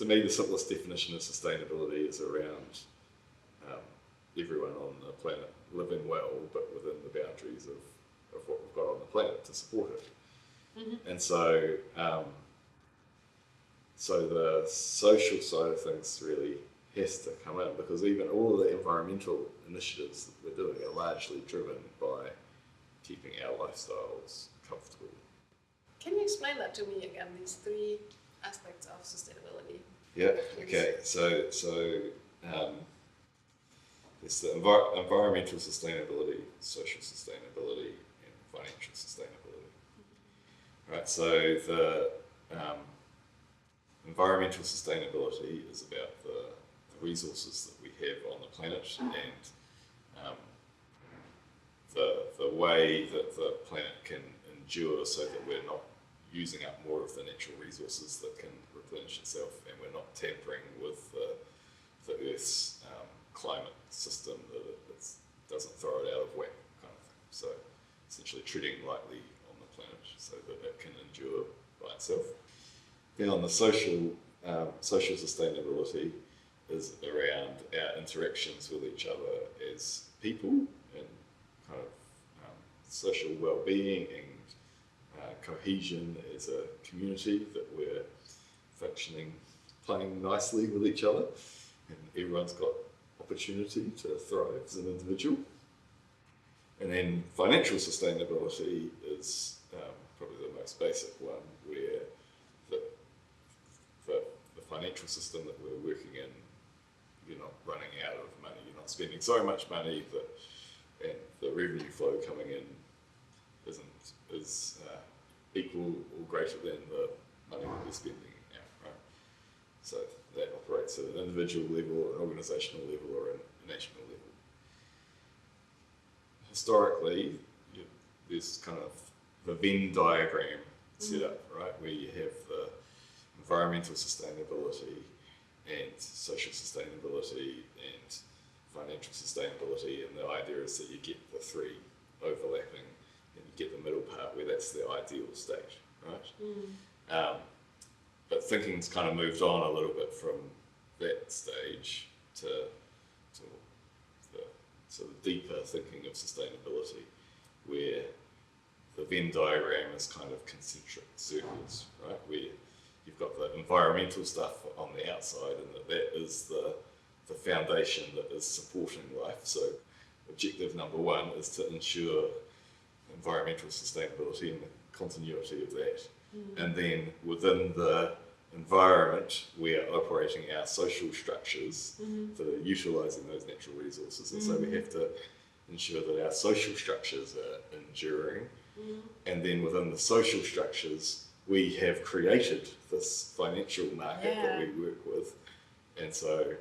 to me, the simplest definition of sustainability is around everyone on the planet living well, but within the boundaries of what we've got on the planet to support it. Mm-hmm. And so, so the social side of things really has to come in, because even all of the environmental initiatives that we're doing are largely driven by keeping our lifestyles comfortable. Can you explain that to me again, these three aspects of sustainability? Yeah, okay. So there's the environmental sustainability, social sustainability, and financial sustainability. Mm-hmm. Right, so the environmental sustainability is about the resources that we have on the planet and the way that the planet can endure so that we're not using up more of the natural resources that can replenish itself, and we're not tampering with the Earth's climate system that it doesn't throw it out of whack, kind of thing. So essentially treading lightly on the planet so that it can endure by itself. Then on the social sustainability is around our interactions with each other as people and kind of social well-being and cohesion as a community, that we're functioning, playing nicely with each other, and everyone's got opportunity to thrive as an individual. And then financial sustainability is probably the most basic one, where the financial system that we're working in, you're not running out of money, you're not spending so much money and the revenue flow coming in is equal or greater than the money that we're spending out, right? So that operates at an individual level, an organisational level, or a national level. Historically, there's kind of the Venn diagram set up, right, where you have the environmental sustainability and social sustainability and financial sustainability, and the idea is that you get the three overlapping and you get the middle part where that's the ideal state, right? But thinking's kind of moved on a little bit from that stage to the sort of deeper thinking of sustainability, where the Venn diagram is kind of concentric circles, right? Where you've got the environmental stuff on the outside, and that is the foundation that is supporting life. So objective number one is to ensure environmental sustainability and the continuity of that. And then within the environment, we are operating our social structures that are utilising those natural resources. And so we have to ensure that our social structures are enduring. And then within the social structures, we have created this financial market that we work with. And so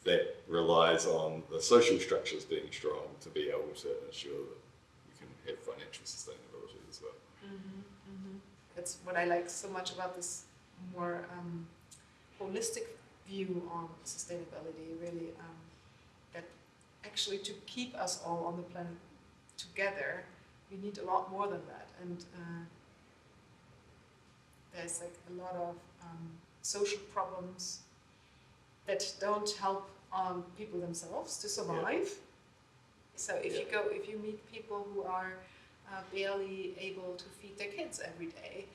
that relies on the social structures being strong to be able to ensure that we can have financial sustainability as well. That's what I like so much about this more holistic view on sustainability, really, that actually to keep us all on the planet together, we need a lot more than that. And there's like a lot of social problems that don't help people themselves to survive. So if you meet people who are barely able to feed their kids every day,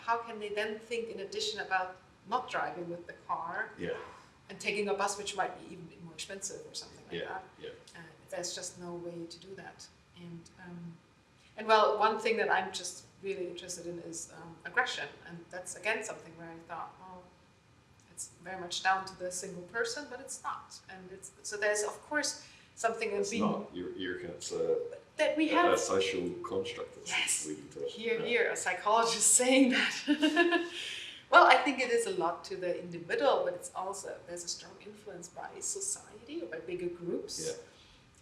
how can they then think in addition about not driving with the car and taking a bus, which might be even more expensive or something like that? There's just no way to do that. And well, one thing that I'm just really interested in is aggression, and that's again something where I thought, well, it's very much down to the single person, but it's not. And so there's of course something it's not. You reckon it's that we have a social construct that's leading to it. Here, a psychologist saying that. Well, I think it is a lot to the individual, but it's also, there's a strong influence by society or by bigger groups,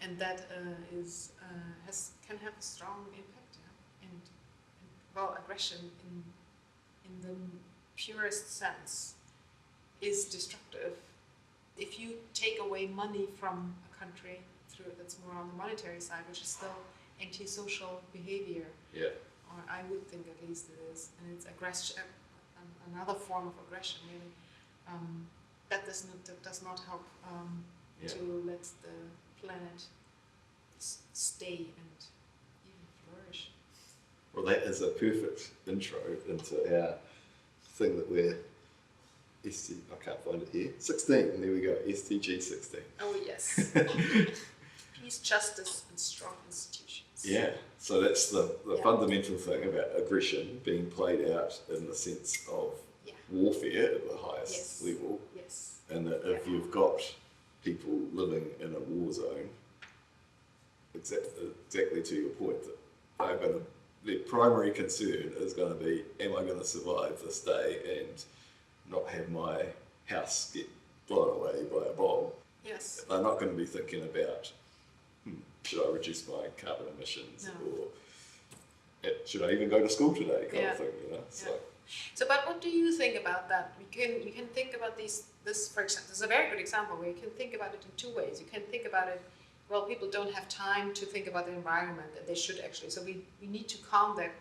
and that can have a strong impact. And well, aggression in the purest sense is destructive. If you take away money from a country, that's more on the monetary side, which is still antisocial behavior. Or I would think at least it is, and it's aggression, another form of aggression really. that does not help to let the planet stay and even flourish. Well, that is a perfect intro into our thing that we're I can't find it here. 16, there we go, SDG 16. Oh yes. Peace, justice, and strong institutions. Yeah, so that's the fundamental thing about aggression being played out in the sense of warfare at the highest level. Yes. And that if you've got people living in a war zone, exactly to your point, that their primary concern is going to be, am I going to survive this day and not have my house get blown away by a bomb? Yes. They're not going to be thinking about, should I reduce my carbon emissions, or should I even go to school today, kind of thing, you know? So, but what do you think about that? You can think about this, for example, this is a very good example where you can think about it in two ways. You can think about it, well, people don't have time to think about the environment, and they should actually. So we need to calm their,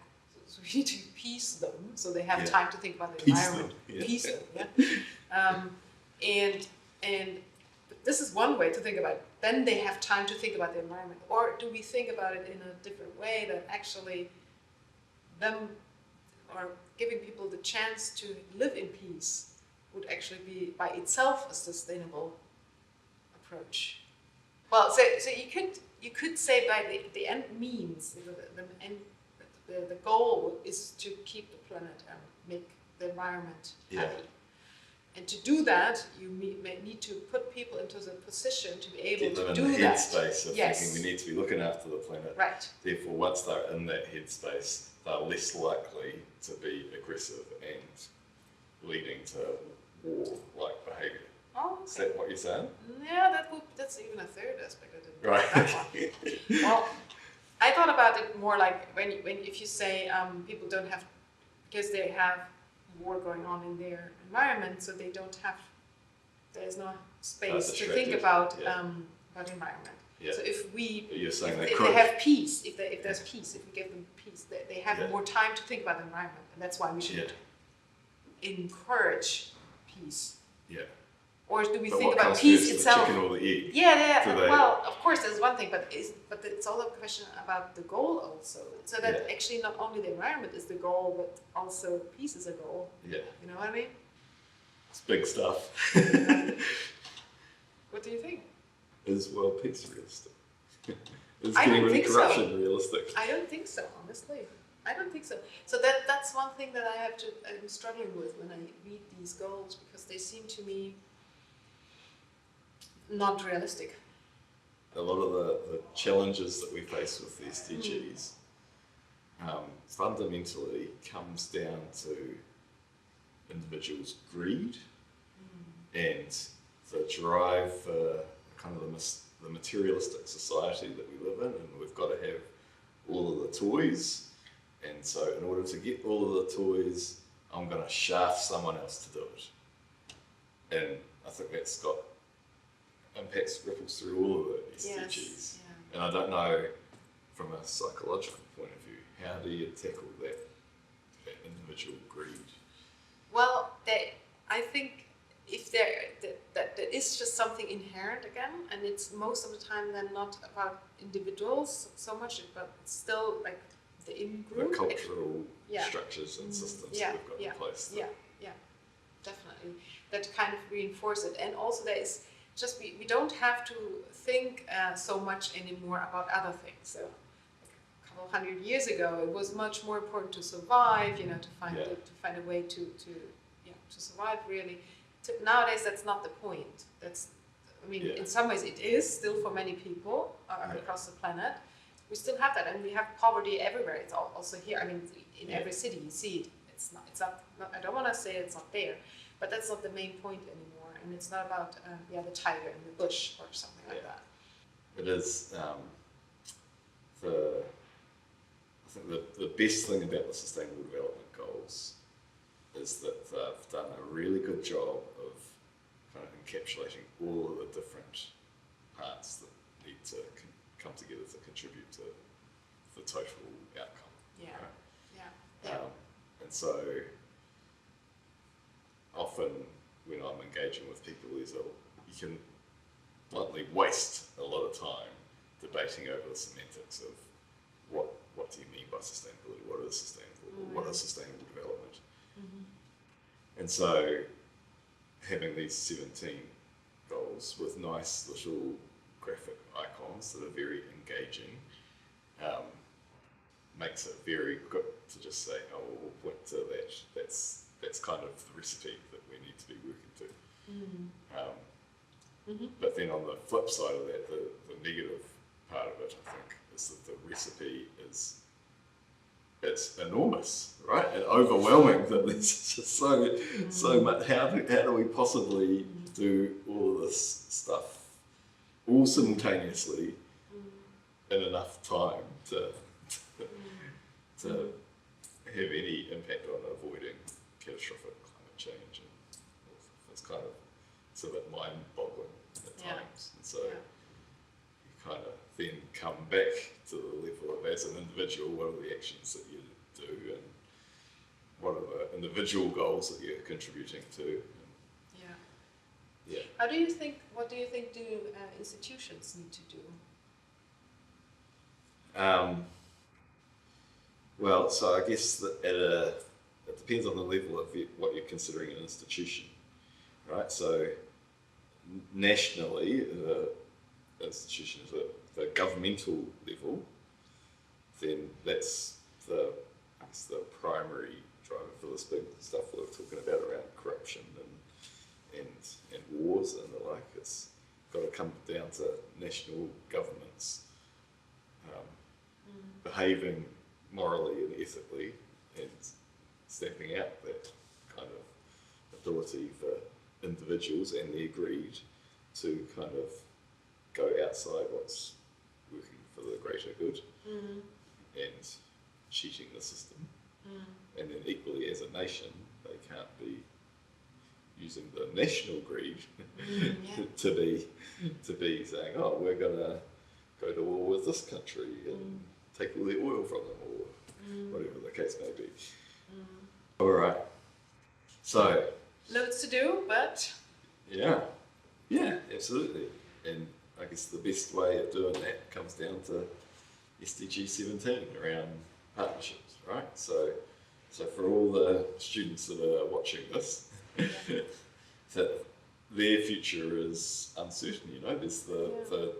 so we need to peace them so they have time to think about the environment. Peace them, and this is one way to think about it. Then they have time to think about the environment. Or do we think about it in a different way, that actually them, or giving people the chance to live in peace would actually be by itself a sustainable approach? Well, so you could say by the end means, the goal is to keep the planet and make the environment happy. And to do that, you may need to put people into the position to be able to do that. Get them in the headspace of thinking we need to be looking after the planet. Right. Therefore, once they're in that headspace, they're less likely to be aggressive and leading to war-like behaviour. Oh, okay. Is that what you're saying? Yeah, that's even a third aspect. I didn't know that one. Well, I thought about it more like if you say people don't have, because they have war going on in their environment, so they don't have, there's no space to think about environment. Yeah. So if they have peace, if there's peace, if we give them peace, they have more time to think about the environment, and that's why we should encourage peace. Yeah. Or do we think about peace itself? The chicken or the egg? Yeah. Well, of course, there's one thing, but it's all a question about the goal also. So that actually not only the environment is the goal, but also peace is a goal. Yeah. You know what I mean? It's big stuff. What do you think? Is world peace realistic? Is getting rid of corruption realistic? I don't think so, honestly. I don't think so. So that's one thing that I'm struggling with when I read these goals, because they seem to me not realistic. A lot of the challenges that we face with the SDGs fundamentally comes down to individuals' greed and the drive for kind of the materialistic society that we live in, and we've got to have all of the toys, and so in order to get all of the toys, I'm going to shaft someone else to do it. And I think that's got impacts, ripples through all of the SDGs. Yes, yeah. And I don't know, from a psychological point of view, how do you tackle that individual greed? Well, I think if that is just something inherent again, and it's most of the time then not about individuals so much, but it's still like the in-group. The cultural structures and systems that we've got in place. Yeah, definitely. That kind of reinforce it. And also there is just, we don't have to think so much anymore about other things. So a couple 100 years ago, it was much more important to survive, to find a way to survive really. Nowadays, that's not the point. In some ways it is still for many people across the planet. We still have that, and we have poverty everywhere. It's also here. In every city you see it. It's not. I don't want to say it's not there, but that's not the main point anymore. And it's not about the tiger in the bush or something like that. It is. I think the best thing about the Sustainable Development Goals is that they've done a really good job of kind of encapsulating all of the different parts that need to come together to contribute to the total outcome. Yeah. Right? Yeah. And so often when I'm engaging with people is that you can bluntly waste a lot of time debating over the semantics of what do you mean by sustainability, what is sustainable, what is sustainable development. And so having these 17 goals with nice little graphic icons that are very engaging makes it very good to just say, oh, we'll point to that. That's kind of the recipe that we need to be working to. But then on the flip side of that, the negative part of it, I think, is that the recipe it's enormous, right? And overwhelming that there's just so much. How do we possibly do all of this stuff all simultaneously in enough time to have any impact on avoiding catastrophic climate change? And it's a bit mind-boggling at times. And so you kind of then come back to the level of, as an individual, what are the actions that you do, and what are the individual goals that you're contributing to? What do you think do institutions need to do? Well, so I guess that it depends on the level of what you're considering an institution, right? So nationally, the institution is the governmental level, then that's the primary driver for this big stuff that we're talking about around corruption and wars and the like. It's got to come down to national governments behaving morally and ethically and stamping out that kind of ability for individuals and the greed to kind of go outside what's working for the greater good and cheating the system. And then equally as a nation, they can't be using the national greed to be saying, oh, we're going to go to war with this country and take all the oil from them, or whatever the case may be. All right. So. Loads to do, but. Yeah, absolutely. And I guess the best way of doing that comes down to SDG 17 around partnerships, right? So for all the students that are watching this, that their future is uncertain. You know, there's the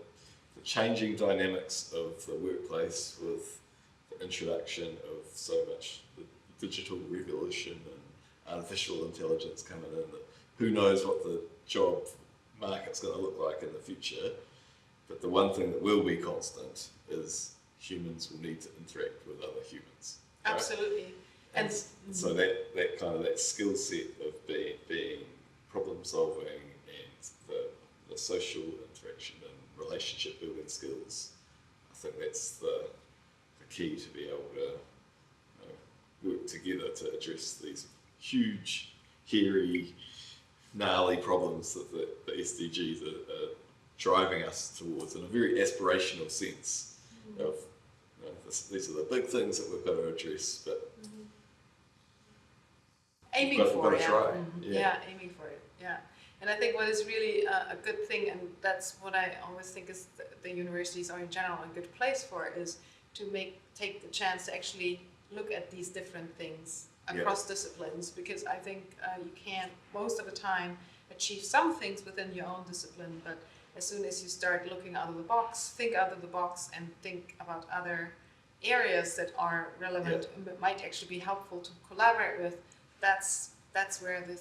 changing dynamics of the workplace with the introduction of so much the digital revolution and artificial intelligence coming in. That who knows what the job market's going to look like in the future? But the one thing that will be constant is humans will need to interact with other humans. Right? Absolutely. And so that kind of that skill set of being problem solving and the social interaction and relationship building skills, I think that's the key to be able to work together to address these huge, hairy, gnarly problems that the SDGs are driving us towards in a very aspirational sense of these are the big things that we've got to address, but aiming we've for got it. to try. Aiming for it. Yeah. And I think what is really a good thing, and that's what I always think is the universities are in general a good place for, is to take the chance to actually look at these different things across disciplines, because I think you can most of the time achieve some things within your own discipline, but as soon as you start looking out of the box, think out of the box and think about other areas that are relevant and that might actually be helpful to collaborate with, that's where the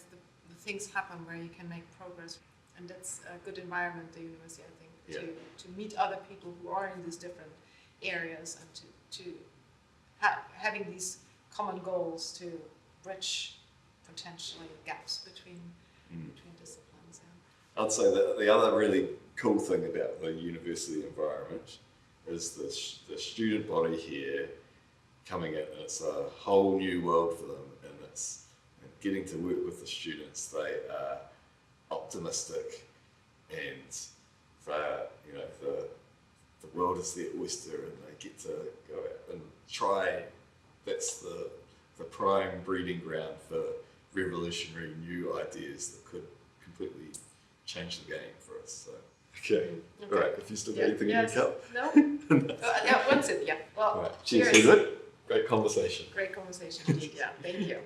things happen, where you can make progress. And that's a good environment, the university, I think, to meet other people who are in these different areas and to having these common goals to bridge potentially gaps between disciplines. I'd say that the other really cool thing about the university environment is the student body here coming in, and it's a whole new world for them, and it's getting to work with the students. They are optimistic, and the world is their oyster, and they get to go out and try. That's the prime breeding ground for revolutionary new ideas that could completely changed the game for us. So okay, Okay. all right. If you still got anything in your cup, No. Yeah, one sip. Yeah. Well, all right. Cheers. cheers. Good. Great conversation. Great conversation indeed. Yeah. Thank you.